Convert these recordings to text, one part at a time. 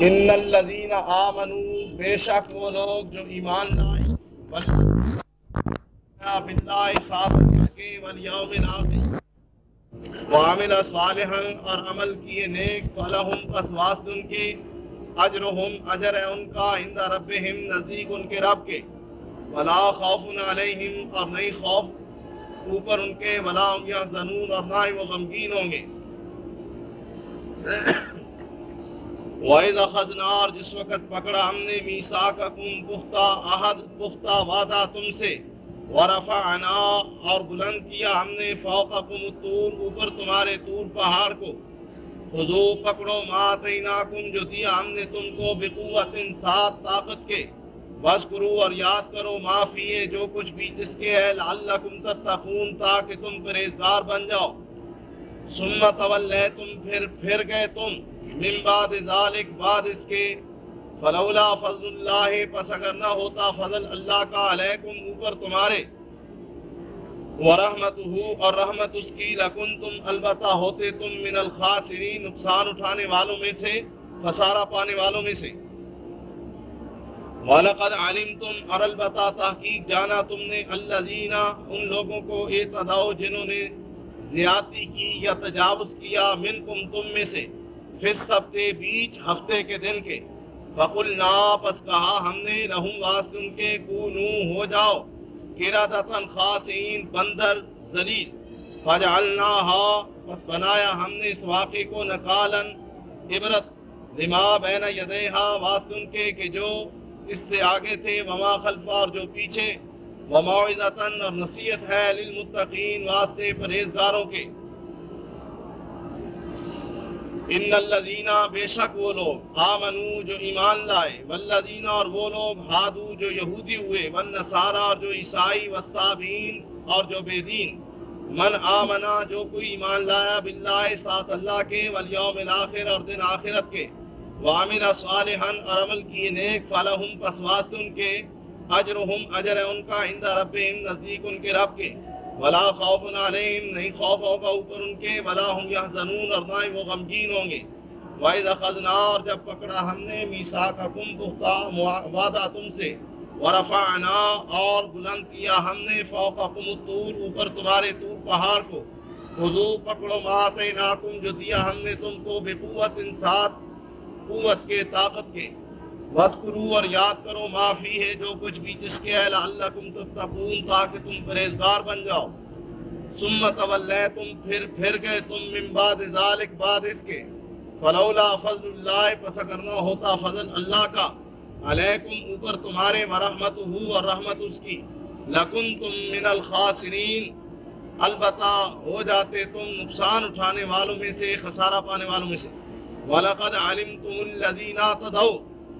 ان الذین آمنوا، بے شک وہ لوگ جو ایمان لائے، باللہ ساتھ اللہ کے، والیوم الآخر، وعمل صالحا اور عمل کیے نیک، فلہم پس واسط ان کے، اجرہم اجر ہے ان کا، عند ربہم نزدیک ان کے رب کے، ولا خوف علیہم اور نہیں خوف اوپر ان کے، ولا هم یحزنون اور نہ ہی وہ غمگین ہوں گے۔ وَإِذْ أَخَذْنَا، اور جس وقت پکڑا ہم نے، مِيثَاقَكُمْ پختہ عہد، پختہ وعدہ تم سے، وَرَفَعْنَا اور بلند کیا ہم نے، فَوْقَكُمُ الطُّورَ اوپر تمہارے طور پہاڑ کو، خُذُوا پکڑو، مَا آتَيْنَاكُمْ جو دیا ہم نے تم کو، بِقُوَّةٍ ساتھ طاقت کے، وَاذْكُرُوا اور یاد کرو، مَا فِيهِ جو کچھ بھی جس کے ہے، لَعَلَّكُمْ تَتَّقُونَ تاکہ تم پرہیزگار بن جاؤ۔ ثُمَّ تَوَلَّيْتُمْ پھر گئے تم، من بعد ذالک بعد اس کے، فلولا فضل اللہ پس اگر نہ ہوتا فضل اللہ کا، علیکم اوپر تمہارے، ورحمتہ اور رحمت اس کی، لکنتم البتہ ہوتے تم، من الخاسرین نقصان اٹھانے والوں میں سے، خسارہ پانے والوں میں سے۔ وَلَقَدْ عَلِمْتُمْ اور البتہ تحقیق جانا تم نے، الذین ان لوگوں کو، اعتدوا جنہوں نے زیادتی کی یا تجاوز کیا، منکم تم میں سے، فی السبت بیچ ہفتے کے دن کے، فقلنا پس کہا ہم نے، لہم واسط ان کے، کونو ہو جاؤ، قردۃ خاسئین بندر ذلیل، فجعلناہا پس بنایا ہم نے اس واقعے کو، نکالاً عبرت، لما بین یدیہا واسط ان کے کہ جو اس سے آگے تھے، وما خلفہ اور جو پیچھے، وموعظۃ اور نصیحت ہے، للمتقین واسطے پرہیزگاروں کے۔ ان الذین بے شک وہ لوگ، آمنو جو ایمان لائے، والذین اور وہ لوگ، ہادو جو یہودی ہوئے، والنصارى اور جو عیسائی، والصابئین اور جو بے دین، من آمنا جو کوئی ایمان لایا، باللہ ساتھ اللہ کے، والیوم الآخر اور دن آخرت کے، وعمل صالحا اور عمل کیے نیک، فلہم پس واسط ان کے، اجرہم اجر ہے ان کا، عند ربہم نزدیک ان کے رب کے، ولا خوف علیہم نہیں خوف ہوگا اوپر ان کے، ولا هم یحزنون اور نہ ہی وہ غمگین ہوں گے۔ وَإِذْ أَخَذْنَا اور جب پکڑا ہم نے، مِيثَاقَكُمْ پختہ وعدہ تم سے، وَرَفَعْنَا اور بلند کیا ہم نے، فَوْقَكُمُ الطُّورَ اوپر تمہارے طور پہاڑ کو، خُذُوا پکڑو، مَا آتَيْنَاكُمْ جو دیا ہم نے تم کو، بِقُوَّةٍ ساتھ قوت کے، طاقت کے، وَاذْكُرُوا اور یاد کرو، مَا فِيهِ جو کچھ بھی جس کے ہے، لَعَلَّكُمْ تَتَّقُونَ تاکہ تم پرہیزگار بن جاؤ۔ ثُمَّ تَوَلَّيْتُمْ پھر گئے تم، من بعد ذالک بعد اس کے، فلولا فضل اللہ پس اگر نہ ہوتا فضل اللہ کا، علیکم اوپر تمہارے، ورحمتہ اور رحمت اس کی، لکنتم من الخاسرین البتہ ہو جاتے تم نقصان اٹھانے والوں میں سے، خسارہ پانے والوں میں سے۔ وَلَقَدْ عَلِمْتُمُ الَّذِينَ اعْتَدَوْا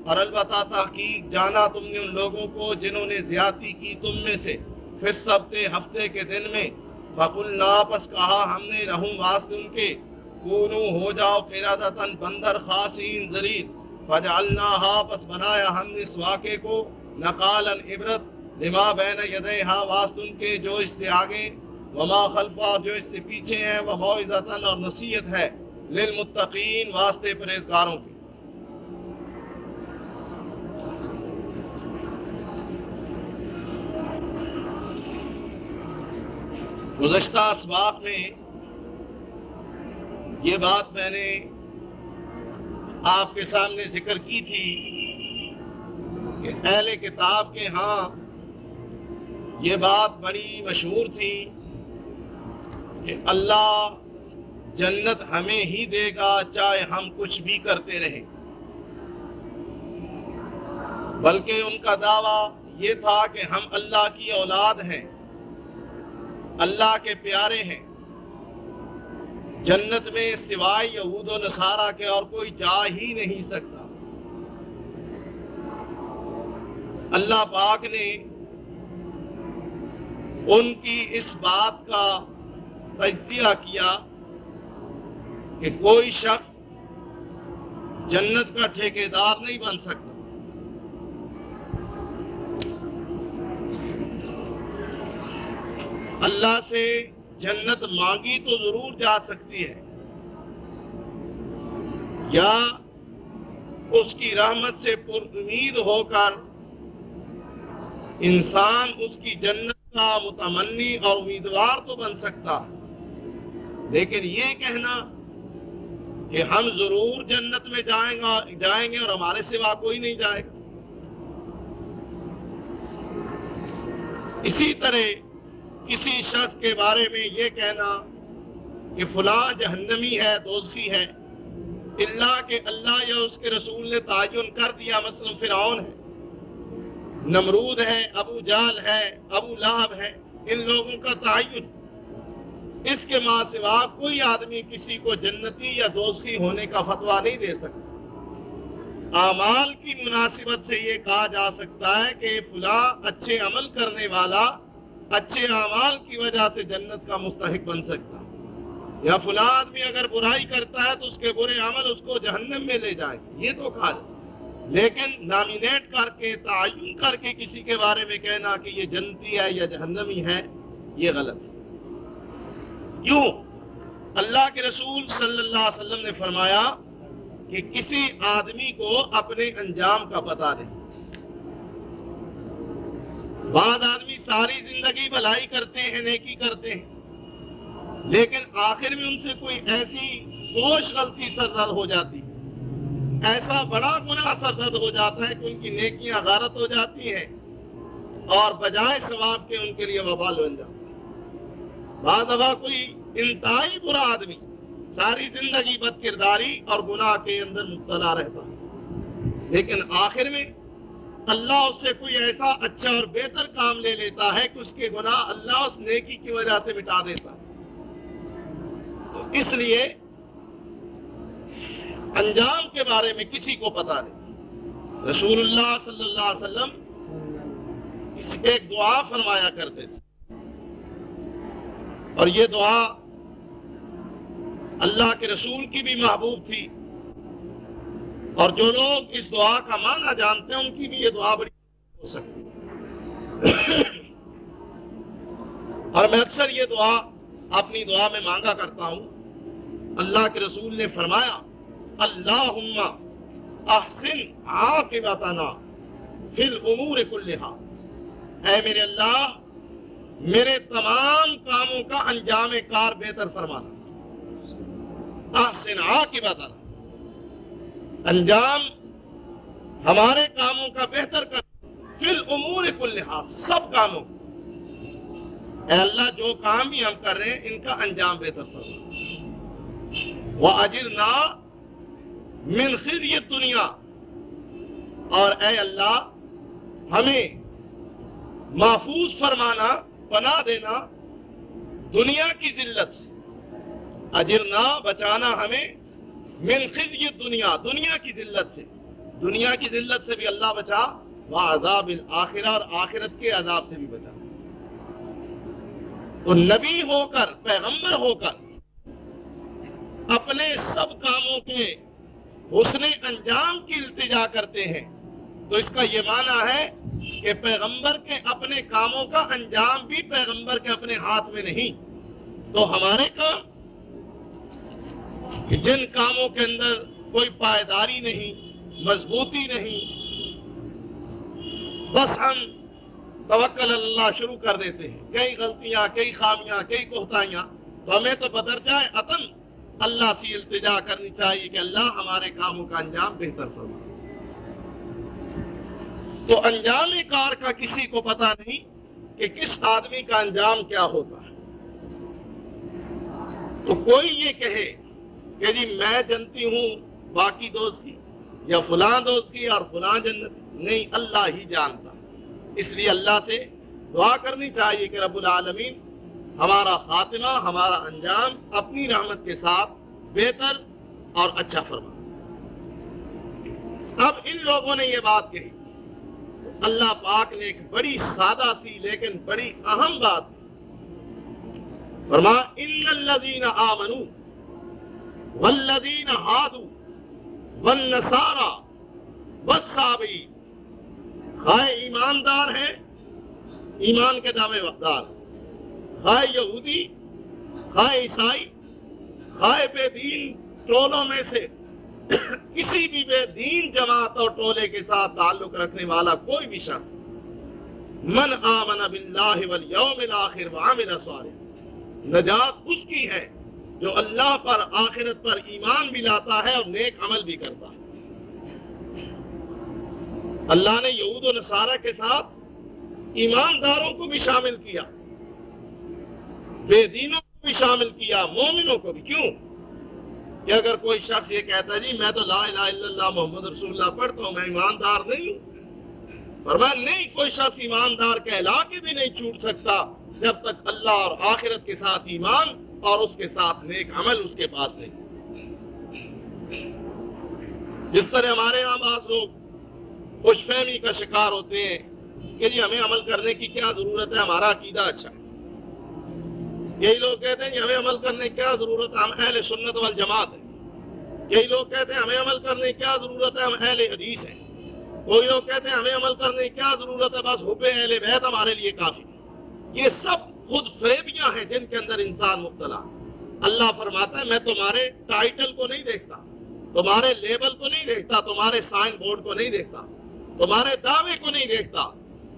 اور البتہ تحقیق جانا تم نے ان لوگوں کو جنہوں نے زیادتی کی تم میں سے، فی السبت ہفتے کے دن میں، فقلنا پس کہا ہم نے، لہم واسط ان کے، کونو ہو جاؤ، قردۃ بندر خاسئین ذلیل، فجعلناہا پس بنایا ہم نے اس واقعے کو، نقالاً عبرت، لما بین یدیہا واسط ان کے جو اس سے آگے، وما خلفہ جو اس سے پیچھے ہیں، وموعظۃ اور نصیحت ہے، للمتقین واسطے پرہیزگاروں کے۔ گزشتہ اسباق میں یہ بات میں نے آپ کے سامنے ذکر کی تھی کہ اہل کتاب کے ہاں یہ بات بڑی مشہور تھی کہ اللہ جنت ہمیں ہی دے گا چاہے ہم کچھ بھی کرتے رہیں، بلکہ ان کا دعویٰ یہ تھا کہ ہم اللہ کی اولاد ہیں، اللہ کے پیارے ہیں، جنت میں سوائے یہود و نصارہ کے اور کوئی جا ہی نہیں سکتا۔ اللہ پاک نے ان کی اس بات کا تجزیہ کیا کہ کوئی شخص جنت کا ٹھیکیدار نہیں بن سکتا۔ اللہ سے جنت مانگی تو ضرور جا سکتی ہے، یا اس کی رحمت سے پر امید ہو کر انسان اس کی جنت کا متمنی اور امیدوار تو بن سکتا، لیکن یہ کہنا کہ ہم ضرور جنت میں جائیں گے اور ہمارے سوا کوئی نہیں جائے گا. اسی طرح کسی شخص کے بارے میں یہ کہنا کہ فلاں جہنمی ہے، دوزخی ہے، اللہ کہ اللہ یا اس کے رسول نے تعین کر دیا. مثلا فرعون ہے، نمرود ہے، ابو جہل ہے، ابو لہب ہے، ان لوگوں کا تعین. اس کے ماں سوا کوئی آدمی کسی کو جنتی یا دوزخی ہونے کا فتویٰ نہیں دے سکتا. اعمال کی مناسبت سے یہ کہا جا سکتا ہے کہ فلاں اچھے عمل کرنے والا اچھے اعمال کی وجہ سے جنت کا مستحق بن سکتا ہے، یا فلاں آدمی اگر برائی کرتا ہے تو اس کے برے عمل اس کو جہنم میں لے جائیں گے، یہ تو کہا جائے. لیکن نامینیٹ کر کے تعین کر کے کسی کے بارے میں کہنا کہ یہ جنتی ہے یا جہنمی ہے، یہ غلط ہے. کیوں؟ اللہ کے رسول صلی اللہ علیہ وسلم نے فرمایا کہ کسی آدمی کو اپنے انجام کا پتہ نہیں. بعض آدمی ساری زندگی بھلائی کرتے ہیں، نیکی کرتے ہیں، لیکن آخر میں ان سے کوئی ایسی فوش غلطی سرزد ہو جاتی، ایسا بڑا گناہ سرزد ہو جاتا ہے کہ ان کی نیکیاں غارت ہو جاتی ہیں اور بجائے ثواب کے ان کے لیے وبال بن جاتا ہے. بعض دفعہ کوئی انتہائی برا آدمی ساری زندگی بد کرداری اور گناہ کے اندر مبتلا رہتا ہے، لیکن آخر میں اللہ اس سے کوئی ایسا اچھا اور بہتر کام لے لیتا ہے کہ اس کے گناہ اللہ اس نیکی کی وجہ سے مٹا دیتا ہے. تو اس لیے انجام کے بارے میں کسی کو پتہ نہیں. رسول اللہ صلی اللہ علیہ وسلم اس کی ایک دعا فرمایا کرتے تھے، اور یہ دعا اللہ کے رسول کی بھی محبوب تھی، اور جو لوگ اس دعا کا معنی جانتے ہیں ان کی بھی یہ دعا بڑی ہو سکتی ہے. اور میں اکثر یہ دعا اپنی دعا میں مانگا کرتا ہوں. اللہ کے رسول نے فرمایا اللہم احسن عاقبتنا فی الامور کلہا، اے میرے اللہ میرے تمام کاموں کا انجام کار بہتر فرمانا. احسن عاقبتنا، انجام ہمارے کاموں کا بہتر کر، فی الامور کلہا، سب کاموں. اے اللہ جو کام بھی ہم کر رہے ہیں ان کا انجام بہتر فرما. وَأَجِرْنَا من خزي الدنیا، اور اے اللہ ہمیں محفوظ فرمانا، پناہ دینا دنیا کی ذلت سے. اجرنا، بچانا ہمیں، من خزي الدنیا، دنیا کی ذلت سے. دنیا کی ذلت سے بھی اللہ بچا، وعذاب الآخرہ، اور آخرت کے عذاب سے بھی بچا. تو نبی ہو کر، پیغمبر ہو کر اپنے سب کاموں کے حسن انجام کی التجا کرتے ہیں، تو اس کا یہ معنی ہے کہ پیغمبر کے اپنے کاموں کا انجام بھی پیغمبر کے اپنے ہاتھ میں نہیں. تو ہمارے کام، جن کاموں کے اندر کوئی پائیداری نہیں، مضبوطی نہیں، بس ہم توکل اللہ شروع کر دیتے ہیں، کئی غلطیاں، کئی خامیاں، کئی کوتاہیاں، تو ہمیں تو بدرجہ عطن اللہ سے التجا کرنی چاہیے کہ اللہ ہمارے کاموں کا انجام بہتر فرما. تو انجام کار کا کسی کو پتہ نہیں کہ کس آدمی کا انجام کیا ہوتا ہے. تو کوئی یہ کہے کہ جی میں جنتی ہوں باقی دوست کی، یا فلاں دوست کی اور فلاں جنت، نہیں، اللہ ہی جانتا. اس لیے اللہ سے دعا کرنی چاہیے کہ رب العالمین ہمارا خاتمہ، ہمارا انجام اپنی رحمت کے ساتھ بہتر اور اچھا فرما. اب ان لوگوں نے یہ بات کہی، اللہ پاک نے ایک بڑی سادہ سی لیکن بڑی اہم بات فرمایا، ان الذین آمنوا والذین ہادوا والنصارى والصابئین، خواہ ایماندار ہیں، ایمان کے دعوے دار، خواہ یہودی، خواہ عیسائی، خواہ بے دین ٹولوں میں سے کسی بھی بے دین جماعت اور ٹولے کے ساتھ تعلق رکھنے والا کوئی بھی شخص من آمن باللہ والیوم الآخر وعمل صالحا، نجات اس کی ہے جو اللہ پر آخرت پر ایمان بھی لاتا ہے اور نیک عمل بھی کرتا ہے۔ اللہ نے یہود و نصارہ کے ساتھ ایمانداروں کو بھی شامل کیا، بے دینوں کو بھی شامل کیا، مومنوں کو بھی۔ کیوں؟ کہ اگر کوئی شخص یہ کہتا ہے جی میں تو لا الہ الا اللہ محمد رسول اللہ پڑھتا ہوں، میں ایماندار نہیں ہوں، فرمایا نہیں، کوئی شخص ایماندار کہلا کے بھی نہیں چھوٹ سکتا جب تک اللہ اور آخرت کے ساتھ ایمان اور اس کے ساتھ نیک عمل اس کے پاس نہیں۔ جس طرح ہمارے یہاں بعض لوگ خوش فہمی کا شکار ہوتے ہیں کہ جی ہمیں عمل کرنے کی کیا ضرورت ہے، ہمارا عقیدہ اچھا ہے۔ یہی لوگ کہتے ہیں کہ ہمیں عمل کرنے کی کیا ضرورت ہے، ہم اہل سنت والجماعت ہیں۔ یہی لوگ کہتے ہیں ہمیں عمل کرنے کی کیا ضرورت ہے، ہم اہل حدیث ہیں۔ کوئی لوگ کہتے ہیں ہمیں عمل کرنے کی کیا ضرورت ہے، بس حب اہل بیت ہمارے لیے کافی۔ یہ سب خود فریبیاں ہیں جن کے اندر انسان مبتلا۔ اللہ فرماتا ہے میں تمہارے ٹائٹل کو نہیں دیکھتا، تمہارے لیبل کو نہیں دیکھتا، تمہارے سائن بورڈ کو نہیں دیکھتا، تمہارے دعوے کو نہیں دیکھتا،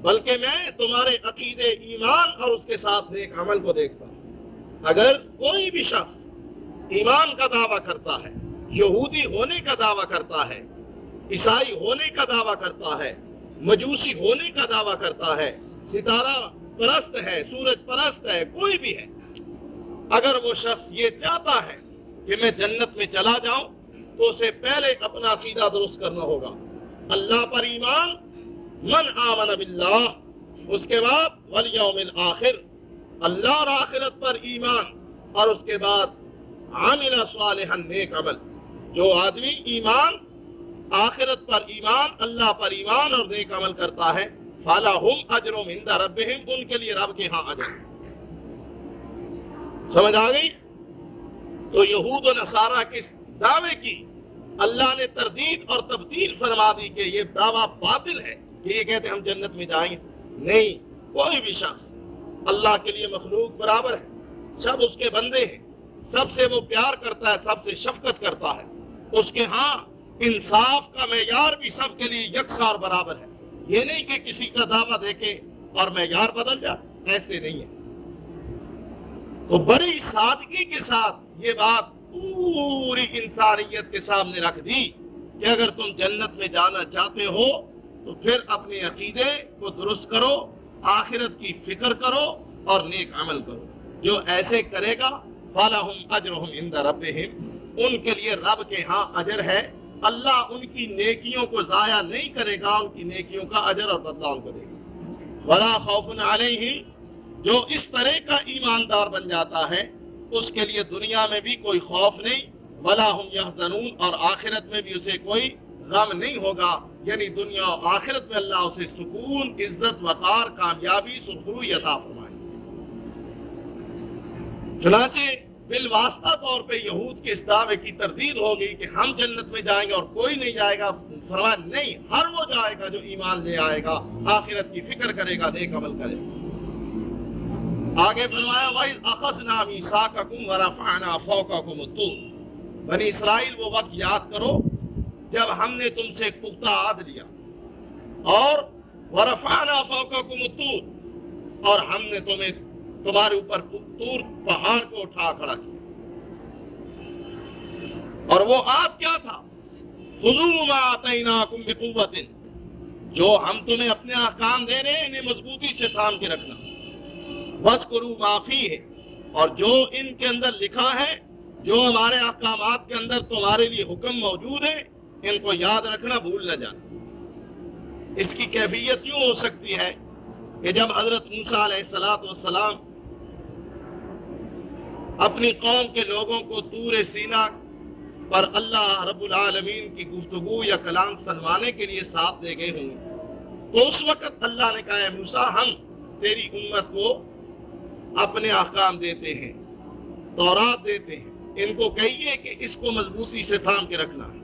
بلکہ میں تمہارے عقیدے ایمان اور اس کے ساتھ نیک عمل کو دیکھتا ہوں۔ اگر کوئی بھی شخص ایمان کا دعویٰ کرتا ہے، یہودی ہونے کا دعویٰ کرتا ہے، عیسائی ہونے کا دعویٰ کرتا ہے، مجوسی ہونے کا دعویٰ کرتا ہے، ستارہ پرست ہے، سورج پرست ہے، کوئی بھی ہے، اگر وہ شخص یہ چاہتا ہے کہ میں جنت میں چلا جاؤں تو اسے پہلے اپنا عقیدہ درست کرنا ہوگا۔ اللہ پر ایمان، من آمن باللہ، اس کے بعد والیوم الآخر، اللہ اور آخرت پر ایمان، اور اس کے بعد عامل صالحا، نیک عمل۔ جو آدمی ایمان، آخرت پر ایمان، اللہ پر ایمان اور نیک عمل کرتا ہے، فَلَهُمْ أَجْرٌ عِنْدَ رَبِّهِمْ، ان کے لیے رب کے ہاں اجر۔ سمجھ آ گئی؟ تو یہود و نصارہ کے دعوے کی اللہ نے تردید اور تبدیل فرما دی کہ یہ دعویٰ باطل ہے، کہ یہ کہتے ہیں ہم جنت میں جائیں گے۔ نہیں، کوئی بھی شخص اللہ کے لیے مخلوق برابر ہے، سب اس کے بندے ہیں، سب سے وہ پیار کرتا ہے، سب سے شفقت کرتا ہے، اس کے ہاں انصاف کا معیار بھی سب کے لیے یکساں اور برابر ہے۔ یہ نہیں کہ کسی کا دعویٰ دیکھے اور معیار بدل جائے، ایسے نہیں ہے۔ تو بڑی سادگی کے ساتھ یہ بات پوری انسانیت کے سامنے رکھ دی کہ اگر تم جنت میں جانا چاہتے ہو تو پھر اپنے عقیدے کو درست کرو، آخرت کی فکر کرو اور نیک عمل کرو۔ جو ایسے کرے گا فَلَهُمْ أَجْرُهُمْ عِنْدَ رَبِّهِمْ، ان کے لیے رب کے ہاں اجر ہے۔ اللہ ان کی نیکیوں کو ضائع نہیں کرے گا، ان کی نیکیوں کا اجر اور بدلہ ان کو دے گا۔ وَلَا خَوْفٌ عَلَيْهِمْ، جو اس طرح کا ایماندار بن جاتا ہے اس کے لیے دنیا میں بھی کوئی خوف نہیں، وَلَا هُمْ يَحْزَنُونَ، اور آخرت میں بھی اسے کوئی غم نہیں ہوگا۔ یعنی دنیا اور آخرت میں اللہ اسے سکون، عزت، وقار، کامیابی، سرخروئی عطا فرمائے۔ چنانچہ بالواسطہ طور پہ یہود کے اس دعوے کی تردید ہو گئی کہ ہم جنت میں جائیں گے اور کوئی نہیں جائے گا۔ فرمایا نہیں، ہر وہ جائے گا جو ایمان لے آئے گا، آخرت کی فکر کرے گا، نیک عمل کرے گا۔ آگے فرمایا وَإِذْ أَخَذْنَا مِيثَاقَكُمْ وَرَفَعْنَا فَوْقَكُمُ الطُّورَ، بنی اسرائیل وہ وقت یاد کرو جب ہم نے تم سے پختہ عہد لیا، اور وَرَفَعْنَا فَوْقَكُمُ الطُّورَ، اور ہم نے تمہارے اوپر طور پہاڑ کو اٹھا کھڑا کیا۔ اور وہ عہد کیا تھا؟ خُذُوا مَا آتَيْنَاكُمْ بِقُوَّةٍ، جو ہم تمہیں اپنے احکام دے رہے ہیں انہیں مضبوطی سے تھام کے رکھنا۔ وَاذْكُرُوا مَا فِيهِ، اور جو ان کے اندر لکھا ہے، جو ہمارے احکامات کے اندر تمہارے لیے حکم موجود ہے، ان کو یاد رکھنا، بھول نہ جانا۔ اس کی کیفیت یوں ہو سکتی ہے کہ جب حضرت موسیٰ علیہ السلام اپنی قوم کے لوگوں کو طور سینا پر اللہ رب العالمین کی گفتگو یا کلام سنوانے کے لیے ساتھ لے گئے ہوں، تو اس وقت اللہ نے کہا ہے موسیٰ ہم تیری امت کو اپنے احکام دیتے ہیں، تورات دیتے ہیں، ان کو کہیے کہ اس کو مضبوطی سے تھام کے رکھنا ہے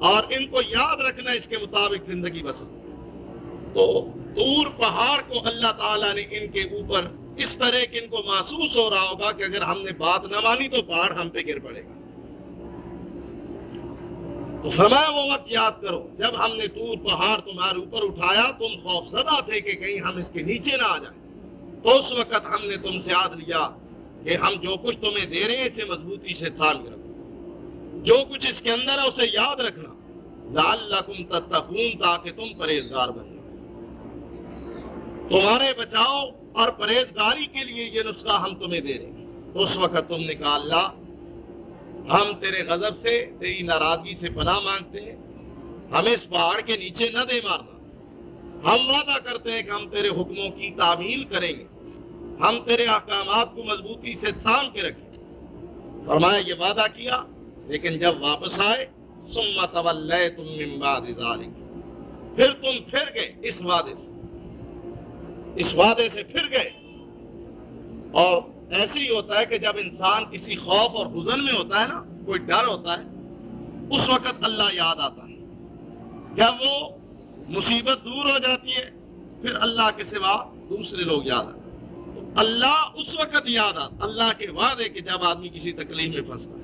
اور ان کو یاد رکھنا، اس کے مطابق زندگی بسر۔ تو طور پہاڑ کو اللہ تعالیٰ نے ان کے اوپر اس طرح کہ ان کو محسوس ہو رہا ہوگا کہ اگر ہم نے بات نہ مانی تو پہاڑ ہم پہ گر پڑے گا۔ تو فرمایا وہ وقت یاد کرو جب ہم نے طور پہاڑ تمہارے اوپر اٹھایا، تم خوف زدہ تھے کہ کہیں ہم اس کے نیچے نہ آ جائیں، تو اس وقت ہم نے تم سے عہد لیا کہ ہم جو کچھ تمہیں دے رہے ہیں اسے مضبوطی سے تھام کے رکھو، جو کچھ اس کے اندر ہے اسے یاد رکھنا، لعلکم تتقون، تاکہ تم پرہیزگار بن جاؤ، تمہارے بچاؤ اور پرہیزگاری کے لیے یہ نسخہ ہم تمہیں دے رہے ہیں۔ تو اس وقت تم نے کہا اللہ ہم تیرے غضب سے، تیری ناراضگی سے پناہ مانگتے ہیں، ہمیں اس پہاڑ کے نیچے نہ دے مارنا، ہم وعدہ کرتے ہیں کہ ہم تیرے حکموں کی تعمیل کریں گے، ہم تیرے احکامات کو مضبوطی سے تھام کے رکھیں۔ فرمایا یہ وعدہ کیا، لیکن جب واپس آئے ثم تولیتم من بعد ذلک، پھر تم پھر گئے اس وعدے سے پھر گئے۔ اور ایسے ہی ہوتا ہے کہ جب انسان کسی خوف اور حزن میں ہوتا ہے نا، کوئی ڈر ہوتا ہے، اس وقت اللہ یاد آتا ہے، جب وہ مصیبت دور ہو جاتی ہے پھر اللہ کے سوا دوسرے لوگ یاد آتے ہیں، تو اللہ اس وقت یاد آتا، اللہ کے وعدے کہ جب آدمی کسی تکلیف میں پھنستا ہے۔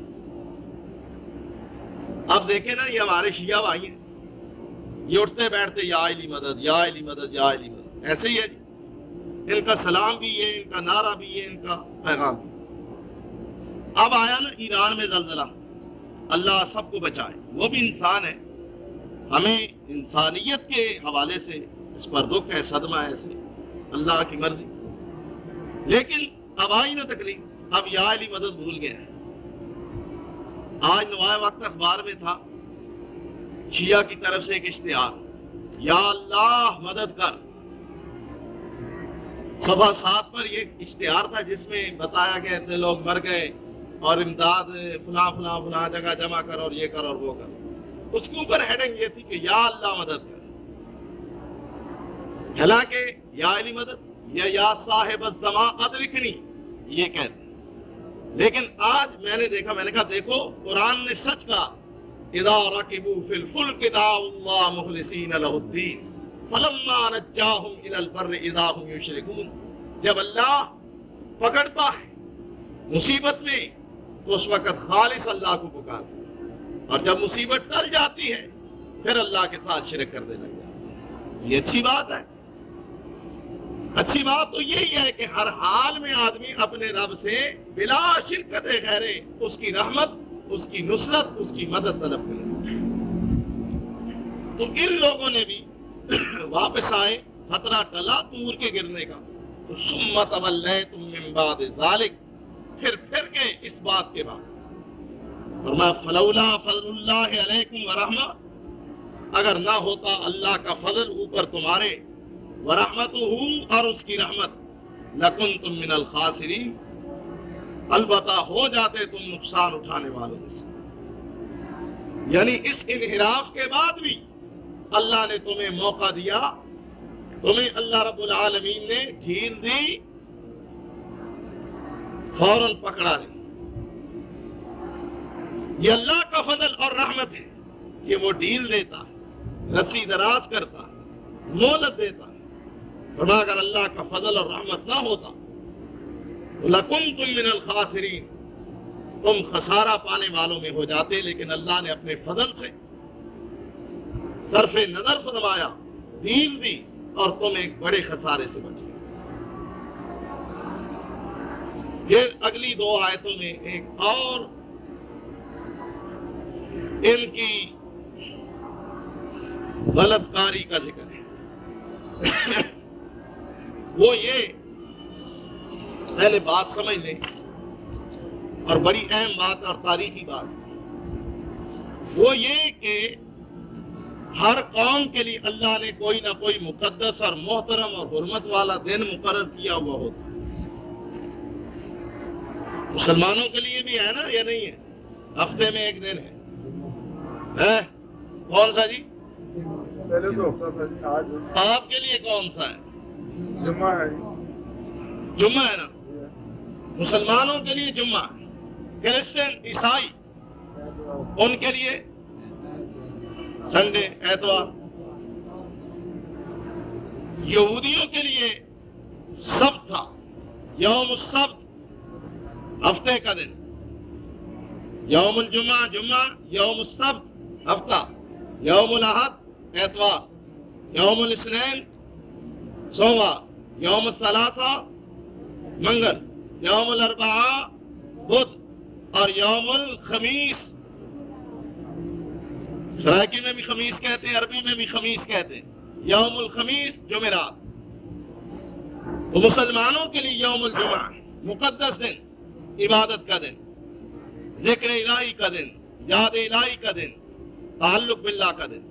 اب دیکھیں نا، یہ ہمارے شیعہ بھائی ہیں، یہ اٹھتے بیٹھتے یا علی مدد یا علی مدد یا علی مدد، ایسے ہی ہے جی، ان کا سلام بھی ہے، ان کا نعرہ بھی ہے، ان کا پیغام بھی۔ اب آیا نا ایران میں زلزلہ، اللہ سب کو بچائے، وہ بھی انسان ہے، ہمیں انسانیت کے حوالے سے اس پر دکھ ہے، صدمہ ہے، ایسے اللہ کی مرضی، لیکن اب آئی نا تکلیف، اب یا علی مدد بھول گیا ہے۔ آج نوائے وقت اخبار میں تھا، شیعہ کی طرف سے ایک اشتہار، یا اللہ مدد کر، صفحہ 7 پر یہ اشتہار تھا جس میں بتایا گیا اتنے لوگ مر گئے اور امداد فلاں فلاں فلاں جگہ جمع کر اور یہ کر اور وہ کر، اس کے اوپر ہیڈنگ یہ تھی کہ یا اللہ مدد کر، حالانکہ یا علی مدد یا صاحب الزمان ادرکنی یہ کہتے ہیں، لیکن آج میں نے دیکھا، میں نے کہا دیکھو قرآن نے سچ کہا، اذا رکبوا فی الفلک دعوا اللہ مخلصین لہ الدین فلما نجاہم الی البر اذا ہم یشرکون، جب اللہ پکڑتا ہے مصیبت میں تو اس وقت خالص اللہ کو پکارتا ہے، اور جب مصیبت ٹل جاتی ہے پھر اللہ کے ساتھ شرک کرنے لگ جاتا ہے۔ یہ اچھی بات ہے، اچھی بات تو یہی ہے کہ ہر حال میں آدمی اپنے رب سے بلا شرکت غیر اس کی رحمت، اس کی نصرت، اس کی مدد طلب کرے۔ تو ان لوگوں نے بھی واپس آئے، خطرہ ٹلا طور کے گرنے کا، تو ثم تولیتم من بعد ذلک، پھر گئے اس بات کے بعد۔ فرمایا فلولا فضل اللہ علیکم ورحمہ، اگر نہ ہوتا اللہ کا فضل اوپر تمہارے، ورحمتہ اور اس کی رحمت، لکنتم من الخاسرین، البتہ ہو جاتے تم نقصان اٹھانے والوں میں سے۔ یعنی اس انحراف کے بعد بھی اللہ نے تمہیں موقع دیا، تمہیں اللہ رب العالمین نے ڈھیل دی، فوراً پکڑا نہیں۔ یہ اللہ کا فضل اور رحمت ہے کہ وہ ڈھیل دیتا ہے، رسی دراز کرتا ہے، مہلت دیتا ہے، ورنہ اگر اللہ کا فضل اور رحمت نہ ہوتا لَكُنْتُم مِّنَ الْخَاسِرِينَ، تم خسارہ پانے والوں میں ہو جاتے، لیکن اللہ نے اپنے فضل سے صرف نظر فرمایا، ڈھیل دی، اور تم ایک بڑے خسارے سے بچ گئے۔ پھر اگلی 2 آیتوں میں ایک اور ان کی غلط کاری کا ذکر ہے۔ وہ یہ، پہلے بات سمجھ لیں، اور بڑی اہم بات اور تاریخی بات، وہ یہ کہ ہر قوم کے لیے اللہ نے کوئی نہ کوئی مقدس اور محترم اور حرمت والا دن مقرر کیا ہوا ہوتا ہے۔ مسلمانوں کے لیے بھی ہے نا، یا نہیں ہے؟ ہفتے میں ایک دن ہے، کون سا جی؟ پہلے تو ہفتہ تھا جی، آج آپ کے لیے کون سا ہے؟ جمعہ ہے، جمعہ ہے نا، مسلمانوں کے لیے جمعہ، کرسچن عیسائی ان کے لیے سنڈے، اتوار، یہودیوں کے لیے سبت تھا، یوم السبت، ہفتے کا دن، یوم الجمعہ جمعہ، یوم السبت ہفتہ، یوم الاحد اتوار، یوم الاثنین سوموار، یوم الثلاثہ منگل، یوم الاربعاء بدھ، اور یوم الخمیس، سرائکی میں بھی خمیس کہتے ہیں، عربی میں بھی خمیس کہتے ہیں، یوم الخمیس جمعرات۔ تو مسلمانوں کے لیے یوم الجمعہ مقدس دن، عبادت کا دن، ذکر الہی کا دن، یاد الہی کا دن، تعلق باللہ کا دن،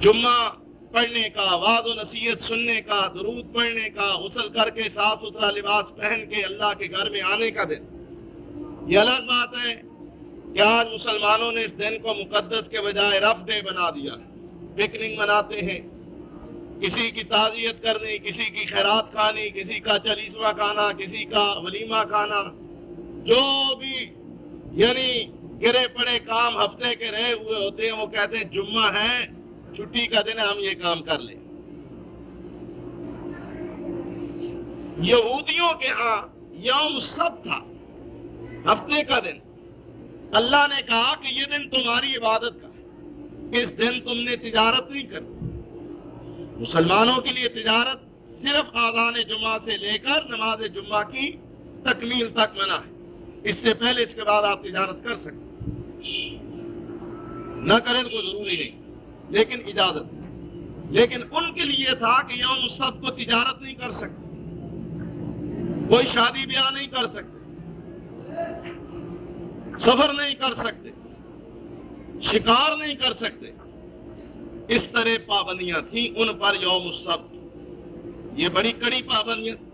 جمعہ پڑھنے کا، وعظ و نصیحت سننے کا، درود پڑھنے کا، غسل کر کے صاف ستھرا لباس پہن کے اللہ کے گھر میں آنے کا دن۔ یہ الگ بات ہے کہ آج مسلمانوں نے اس دن کو مقدس کے بجائے رف ڈے بنا دیا، پکنک مناتے ہیں، کسی کی تعزیت کرنی، کسی کی خیرات کھانی، کسی کا چالیسواں کھانا، کسی کا ولیمہ کھانا، جو بھی یعنی گرے پڑے کام ہفتے کے رہے ہوئے ہوتے ہیں وہ کہتے ہیں جمعہ ہے، چھٹی کا دن ہے، ہم یہ کام کر لیں۔ یہودیوں کے ہاں یوم السبت تھا، ہفتے کا دن۔ اللہ نے کہا کہ یہ دن تمہاری عبادت کا ہے، اس دن تم نے تجارت نہیں کرنی۔ مسلمانوں کے لیے تجارت صرف آذان جمعہ سے لے کر نماز جمعہ کی تکمیل تک منع ہے، اس سے پہلے اس کے بعد آپ تجارت کر سکتے، نہ کریں تو کوئی ضروری نہیں، لیکن اجازت ہے۔ لیکن ان کے لیے تھا کہ یوم السبت کو تجارت نہیں کر سکتے، کوئی شادی بیاہ نہیں کر سکتے، سفر نہیں کر سکتے، شکار نہیں کر سکتے، اس طرح پابندیاں تھیں ان پر یوم السبت۔ یہ بڑی کڑی پابندیاں تھیں۔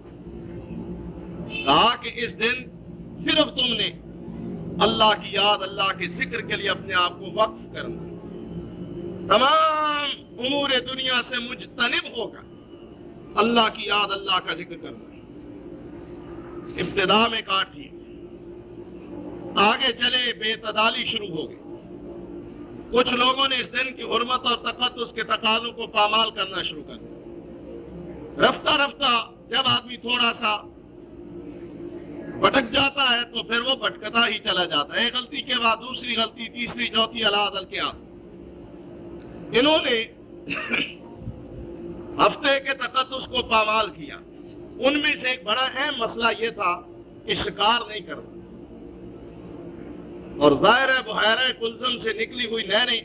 کہا کہ اس دن صرف تم نے اللہ کی یاد، اللہ کے ذکر کے لیے اپنے آپ کو وقف کرنا، تمام امور دنیا سے مجتنب ہو کر اللہ کی یاد، اللہ کا ذکر کرنا۔ ابتدا میں کاٹی، آگے چلے بے اعتدالی شروع ہو گئی۔ کچھ لوگوں نے اس دن کی حرمت اور تقدس کے تقاضوں کو پامال کرنا شروع کر دیا۔ رفتہ رفتہ جب آدمی تھوڑا سا بھٹک جاتا ہے تو پھر وہ بھٹکتا ہی چلا جاتا ہے، ایک غلطی کے بعد دوسری غلطی، تیسری، چوتھی، الاحد القیاس۔ انہوں نے ہفتے کے تقدس کو پامال کیا۔ ان میں سے ایک بڑا اہم مسئلہ یہ تھا کہ شکار نہیں کرنا، اور ظاہر ہے بحیرہ کلثم سے نکلی ہوئی نہریں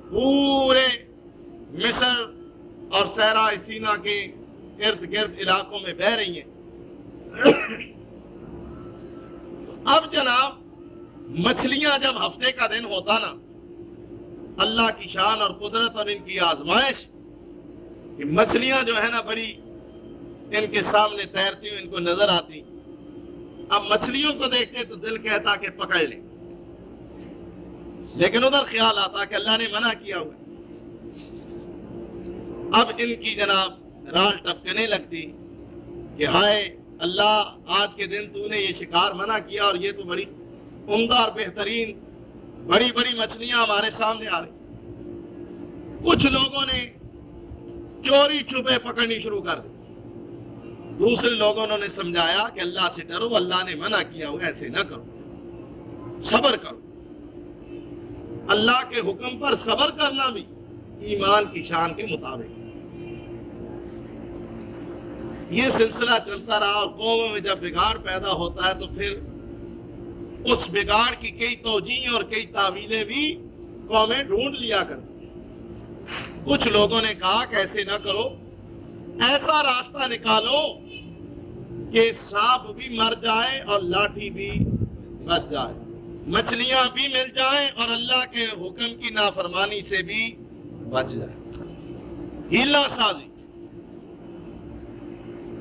پورے مصر اور صحرائے سینا کے ارد گرد علاقوں میں بہہ رہی ہیں۔ اب جناب مچھلیاں جب ہفتے کا دن ہوتا نا، اللہ کی شان اور قدرت اور ان کی آزمائش کہ مچھلیاں جو ہے نا بڑی ان کے سامنے تیرتی ہوئی ان کو نظر آتی۔ اب مچھلیوں کو دیکھتے تو دل کہتا کہ پکڑ لیں، لیکن ادھر خیال آتا کہ اللہ نے منع کیا ہوا۔ اب ان کی جناب رال ٹپکنے لگتی کہ ہائے اللہ، آج کے دن تو نے یہ شکار منع کیا اور یہ تو بڑی عمدہ اور بہترین بڑی بڑی مچھلیاں ہمارے سامنے آ رہی۔ کچھ لوگوں نے چوری چھپے پکڑنی شروع کر دی، دوسرے لوگوں نے سمجھایا کہ اللہ سے ڈرو، اللہ نے منع کیا ہوا، ایسے نہ کرو، صبر کرو۔ اللہ کے حکم پر صبر کرنا بھی ایمان کی شان کے مطابق۔ یہ سلسلہ چلتا رہا، اور قوموں میں جب بگاڑ پیدا ہوتا ہے تو پھر اس بگاڑ کی کئی توجیہیں اور کئی تعویلیں بھی قومیں ڈھونڈ لیا کرتی۔ کچھ لوگوں نے کہا کہ ایسے نہ کرو، ایسا راستہ نکالو کہ سانپ بھی مر جائے اور لاٹھی بھی بچ جائے، مچھلیاں بھی مل جائیں اور اللہ کے حکم کی نافرمانی سے بھی بچ جائے۔ ہیلا سازی۔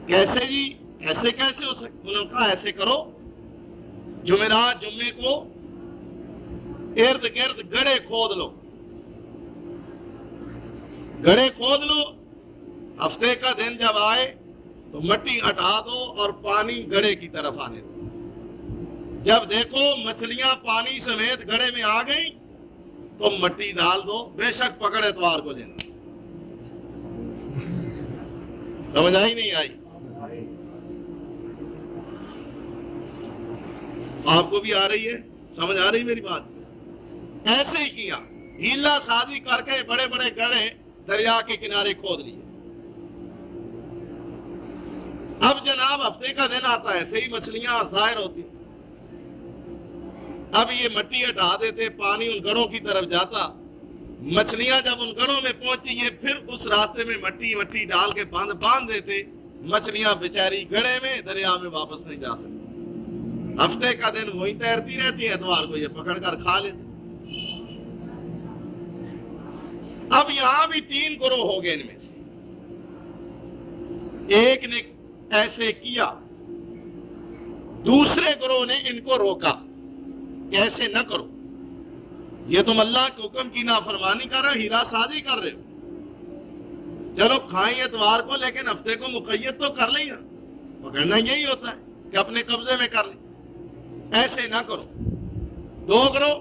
کیسے جی؟ ایسے کیسے ہو سکتا؟ انہوں نے کہا ایسے کرو، جمعرات جمعے کو ارد گرد گڑھے کھود لو، گڑھے کھود لو، ہفتے کا دن جب آئے تو مٹی ہٹا دو اور پانی گڑھے کی طرف آنے دو۔ جب دیکھو مچھلیاں پانی سمیت گڑھے میں آ گئی تو مٹی ڈال دو، بے شک پکڑ اتوار کو لینا۔ سمجھ آئی نہیں آئی؟ آپ کو بھی آ رہی ہے؟ سمجھ آ رہی میری بات؟ ایسے ہی کیا، ہیلا سازی کر کے بڑے بڑے گڑھے دریا کے کنارے کھود لیے۔ اب جناب ہفتے کا دن آتا ہے، صحیح مچھلیاں ظاہر ہوتی، اب یہ مٹی ہٹا دیتے، پانی ان گڑھوں کی طرف جاتا، مچھلیاں جب ان گڑھوں میں پہنچتی یہ پھر اس راستے میں مٹی ڈال کے باندھ دیتے، مچھلیاں بیچاری گڑھے میں دریا میں واپس نہیں جا سکتی۔ ہفتے کا دن وہی تیرتی رہتی ہے، اتوار کو یہ پکڑ کر کھا لیتے۔ اب یہاں بھی 3 گروہ ہو گئے، ان میں سے ایک نے ایسے کیا، دوسرے گروہ نے ان کو روکا کہ ایسے نہ کرو، یہ تم اللہ کے حکم کی نافرمانی کر رہے ہو، ہیلا سازی کر رہے ہو، چلو کھائیں اتوار کو لیکن ہفتے کو مقید تو کر لیں۔ پکڑنا یہی ہوتا ہے کہ اپنے قبضے میں کر لیں، ایسے نہ کرو۔ 2 گروہ،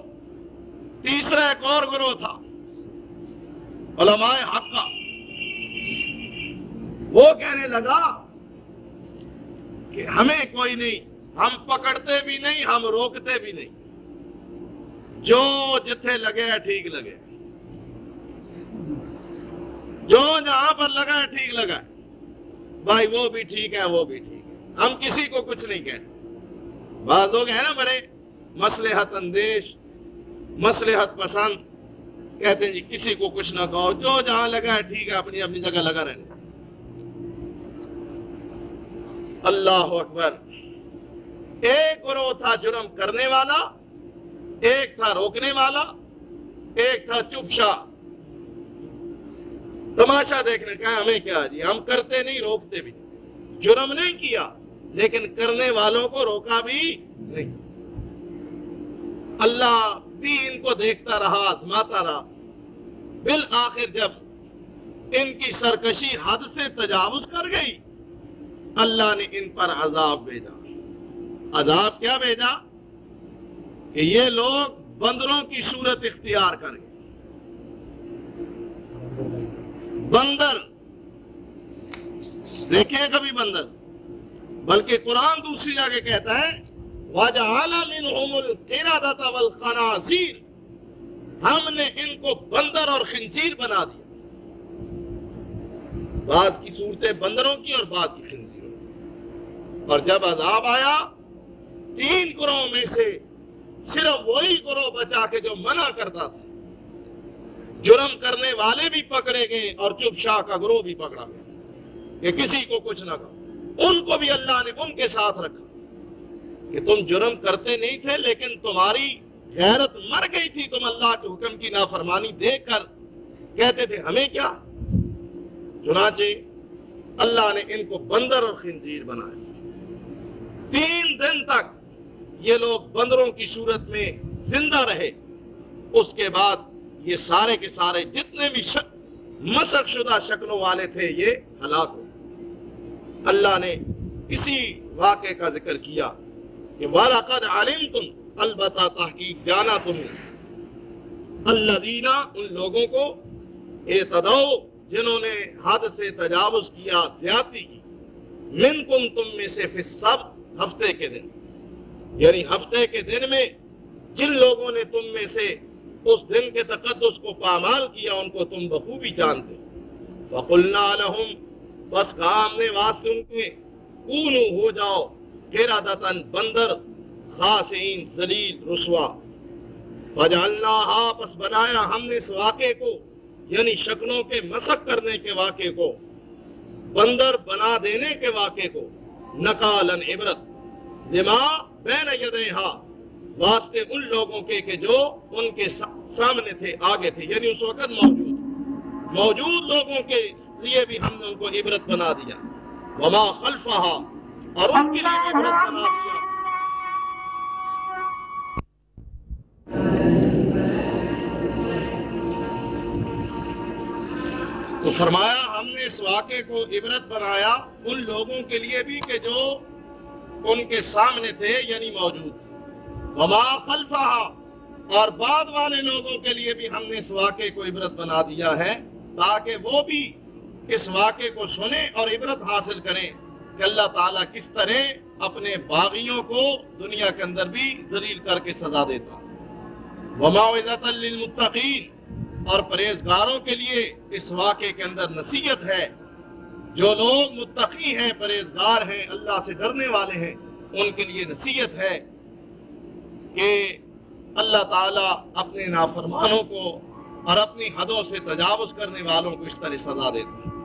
تیسرا ایک اور گروہ تھا علماء حق کا، وہ کہنے لگا کہ ہمیں کوئی نہیں، ہم پکڑتے بھی نہیں، ہم روکتے بھی نہیں، جو جتھے لگے ہے ٹھیک لگے، جو جہاں پر لگا ہے ٹھیک لگا ہے، بھائی وہ بھی ٹھیک ہے وہ بھی ٹھیک ہے، ہم کسی کو کچھ نہیں کہتے۔ بعض لوگ ہیں نا بڑے مصلحت اندیش، مصلحت پسند، کہتے ہیں جی کسی کو کچھ نہ کہو، جو جہاں لگا ہے ٹھیک ہے، اپنی اپنی جگہ لگا رہنے۔ اللہ اکبر۔ ایک گروہ تھا جرم کرنے والا، ایک تھا روکنے والا، ایک تھا چپشا، تماشا دیکھنے کا، ہمیں کیا جی، ہم کرتے نہیں روکتے بھی، جرم نہیں کیا لیکن کرنے والوں کو روکا بھی نہیں۔ اللہ بھی ان کو دیکھتا رہا، آزماتا رہا، بالآخر جب ان کی سرکشی حد سے تجاوز کر گئی، اللہ نے ان پر عذاب بھیجا۔ عذاب کیا بھیجا؟ کہ یہ لوگ بندروں کی صورت اختیار کر گئے۔ بندر دیکھیں کبھی بندر، بلکہ قرآن دوسری جگہ کہتا ہے وَجَعَلَ مِنْهُمُ الْقِرَدَةَ وَالْخَنَازِيرَ، ہم نے ان کو بندر اور خنزیر بنا دیا۔ بعض کی صورتیں بندروں کی اور بعض کی خنزیروں کی۔ اور جب عذاب آیا، 3 گروہوں میں سے صرف وہی گروہ بچا کے جو منع کرتا تھا، جرم کرنے والے بھی پکڑے گئے اور چپشا کا گروہ بھی پکڑا گیا کہ کسی کو کچھ نہ کہو۔ ان کو بھی اللہ نے ان کے ساتھ رکھا کہ تم جرم کرتے نہیں تھے لیکن تمہاری غیرت مر گئی تھی، تم اللہ کے حکم کی نافرمانی دیکھ کر کہتے تھے ہمیں کیا۔ چنانچہ اللہ نے ان کو بندر اور خنزیر بنایا۔ 3 دن تک یہ لوگ بندروں کی صورت میں زندہ رہے، اس کے بعد یہ سارے کے سارے جتنے بھی مسخ شدہ شکلوں والے تھے یہ ہلاک ہو۔ اللہ نے اسی واقعے کا ذکر کیا کہ وَلَقَدْ عَلِمْتُمْ، البتہ تحقیق جانا تم نے، الَّذِينَ، ان لوگوں کو، اعتدوا، جنہوں نے حد سے تجاوز کیا، زیادتی کی، منکم، تم میں سے، فی السبت، ہفتے کے دن، یعنی ہفتے کے دن میں جن لوگوں نے تم میں سے اس دن کے تقدس کو پامال کیا ان کو تم بخوبی جانتے۔ وَقُلْنَا لَهُمْ، بس کہا ہم نے واسطے ان کے، کونو، ہو جاؤ، قِرَدَةً، بندر، خاسئین، ذلیل، رسوا۔ فَجَعَلْنَاهَا، پس بنایا ہم نے اس واقعے کو، یعنی شکلوں کے مسخ کرنے کے واقعے کو، بندر بنا دینے کے واقعے کو، نکالن، عبرت، لما بین یدیہا، واسطے ان لوگوں کے کہ جو ان کے سامنے تھے، آگے تھے، یعنی اس وقت موجود لوگوں کے لیے بھی ہم نے ان کو عبرت بنا دیا، وما خلفہا، اور ان کے لیے عبرت بنا دیا۔ تو فرمایا ہم نے اس واقعے کو عبرت بنایا ان لوگوں کے لیے بھی کہ جو ان کے سامنے تھے، یعنی موجود تھے، وما خلفہا، اور بعد والے لوگوں کے لیے بھی ہم نے اس واقعے کو عبرت بنا دیا ہے تاکہ وہ بھی اس واقعے کو سنیں اور عبرت حاصل کریں کہ اللہ تعالیٰ کس طرح اپنے باغیوں کو دنیا کے اندر بھی ذلیل کر کے سزا دیتا۔ وموعظۃ للمتقین، اور پرہیزگاروں کے لیے اس واقعے کے اندر نصیحت ہے۔ جو لوگ متقی ہیں، پرہیزگار ہیں، اللہ سے ڈرنے والے ہیں، ان کے لیے نصیحت ہے کہ اللہ تعالیٰ اپنے نافرمانوں کو اور اپنی حدوں سے تجاوز کرنے والوں کو اس طرح سزا دیتا ہے۔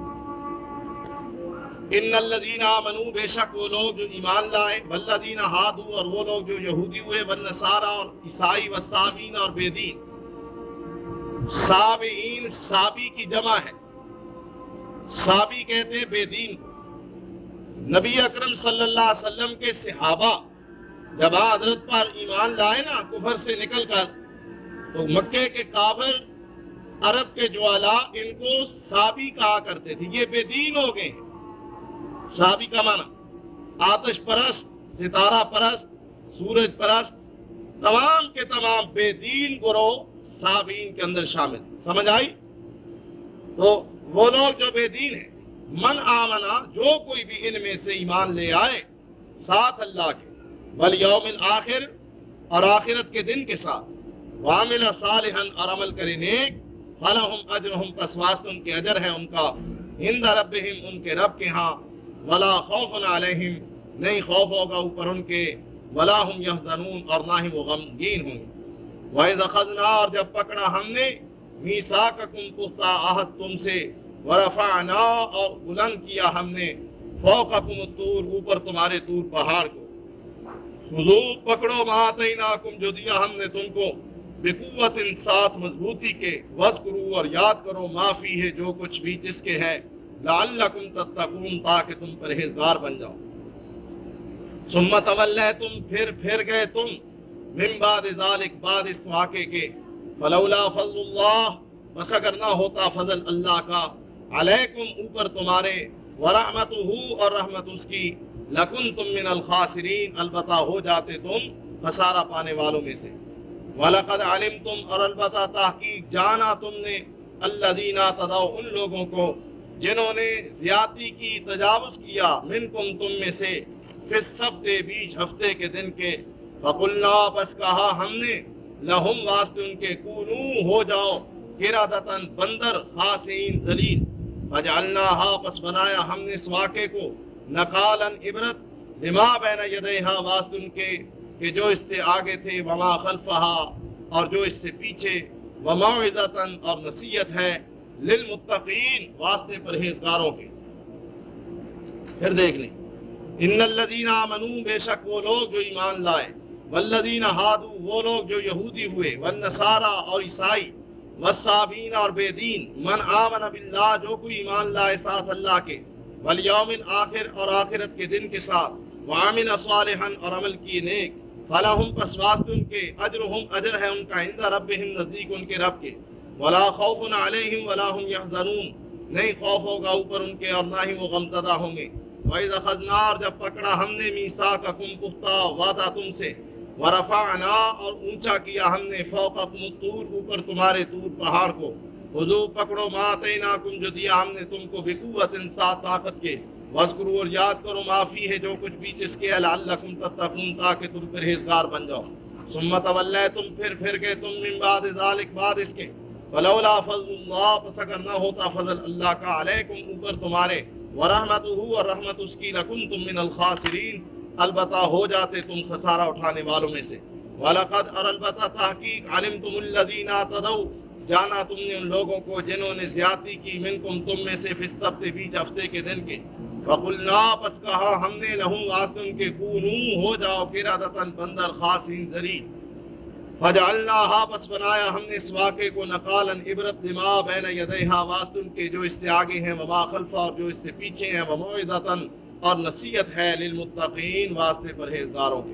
ان الذین آمنوا، بے شک وہ لوگ جو ایمان لائے، والذین ہادوا، اور وہ لوگ جو یہودی ہوئے، والنصارى، اور عیسائی، والصابین، اور بے دین۔ صابئین صابی کی جمع ہے، صابی کہتے ہیں بے دین کو۔ نبی اکرم صلی اللہ علیہ وسلم کے صحابہ جب حضرت پر ایمان لائے نا کفر سے نکل کر، تو مکے کے کافر، عرب کے جوالا ان کو صابی کہا کرتے تھے، یہ بے دین ہو گئے ہیں۔ صابی کا معنی آتش پرست، ستارہ پرست، سورج پرست، تمام کے تمام بے دین گروہ صابین کے اندر شامل۔ سمجھ آئی؟ تو وہ لوگ جو بے دین ہیں، من آمنا، جو کوئی بھی ان میں سے ایمان لے آئے ساتھ اللہ کے، والیوم الآخر، اور آخرت کے دن کے ساتھ، وعمل صالحا، اور عمل کرے نیک، فلہم اجرہم، پس واسطہ ان کے اجر ہے ان کا، عند ربہم، ان کے رب کے ہاں، ولا خوف علیہم، نہیں خوف ہوگا اوپر ان کے، ولا ہم یحزنون، اور نہ ہی وہ غمگین ہوں گے۔ وَإِذْ أَخَذْنَا، اور جب پکڑا ہم نے، میثاقکم، پختہ عہد تم سے، ورفعنا، اور بلند کیا ہم نے، فوقکم الطور، اوپر تمہارے طور پہاڑ کو، خذوا، پکڑو، ما آتیناکم، جو دیا ہم نے تم کو، بقوت، ساتھ مضبوطی کے، واذکروا، اور یاد کرو، ما فیہ، جو کچھ بھی جس کے ہے، لعلکم تتقون، تاکہ تم پرہیزگار بن جاؤ۔ ثم تولیتم، پھر گئے تم، من بعد ذالک، بعد اس واقعے کے، فلولا فضل اللہ، بس اگر نہ ہوتا فضل اللہ کا، علیکم، اوپر تمہارے، ورحمتہ، اور رحمت اس کی، لکنتم من الخاسرین، البتہ ہو جاتے تم خسارہ پانے والوں میں سے۔ وَلَقَدْ عَلِمْتُمْ، اور البتہ تحقیق جانا تم نے، الذین اعتدوا، ان لوگوں کو جنہوں نے زیادتی کی، تجاوز کیا، منکم، تم میں سے، فی السبت، بیچ ہفتے کے دن کے، فقلنا، بس کہا ہم نے، لہم، واسطے ان کے، کونو، ہو جاؤ، قردۃ، بندر، خاسئین، ذلیل، فجعلناہا، پس بنایا ہم نے اس واقعے کو، نقالا، عبرت، لما بین یدیہا، واسطے ان کے کہ جو اس سے آگے تھے، وما خلفہا، اور جو اس سے پیچھے، وموعظۃ، اور نصیحت ہے، للمتقین، واسطے پرہیزگاروں کے۔ پھر دیکھ لیں، ان الذین آمنوا، بے شک وہ لوگ جو ایمان لائے، والذین ہادوا، وہ لوگ جو یہودی ہوئے، والنصارى، اور عیسائی، والصابین، اور بے دین، من آمن باللہ، جو کوئی ایمان لائے ساتھ اللہ کے، والیوم الآخر، اور آخرت کے دن کے ساتھ، وعمل صالحا، اور عمل کیے نیک، فلہم، پس واسطے ان کے، اجرہم، اجر ہے ان کا، عند ربہم، نزدیک ان کے رب کے، ولا خوف علیہم ولا هم یحزنون، نہیں خوف ہوگا اوپر ان کے، اور نہ ہی وہ غمزدہ ہوں گے۔ وَإِذْ أَخَذْنَا، اور جب پکڑا ہم نے، میثاقکم، پختہ وعدہ تم سے، ورفعنا، اور اونچا کیا ہم نے، فوقکم الطور، اوپر تمہارے طور پہاڑ کو، خذوا، پکڑو، ما آتیناکم، جو دیا ہم نے تم کو، بقوت، ساتھ طاقت کے، واذکروا، اور یاد کرو، ما فیہ، جو کچھ بیچ اس کے، لعلکم تتقون، تاکہ تم پرہیزگار بن جاؤ۔ ثم تولیتم، پھر گئے تم، من بعد ذالک، بعد اس کے، فلولا فضل اللہ، پس اگر نہ ہوتا فضل اللہ کا، علیکم، اوپر تمہارے، ورحمتہ، اور رحمت اس کی، لکنتم من الخاسرین، البتہ ہو جاتے تم خسارہ اٹھانے والوں میں سے۔ وَلَقَدْ، اور البتہ تحقیق، عَلِمْتُمُ الَّذِينَ اعْتَدَوْا، جانا تم نے ان لوگوں کو جنہوں نے زیادتی کی، منکم، تم میں سے، فی السبت، بیچ ہفتے کے دن کے، فَقُلْنَا، پس کہا ہم نے، لہم، واسطے ان کے، کونو، ہو جاؤ، قردۃ، بندر، خاسئین، ذلیل، فجعلناہا، پس بنایا ہم نے اس واقعے کو، نقالا، عبرت، لما بین یدیہا، واسطے ان کے جو اس سے آگے ہیں، وما خلفہا، اور جو اس سے پیچھے ہیں، وموعظۃ، اور نصیحت ہے، للمتقین، واسطے پرہیزگاروں کے۔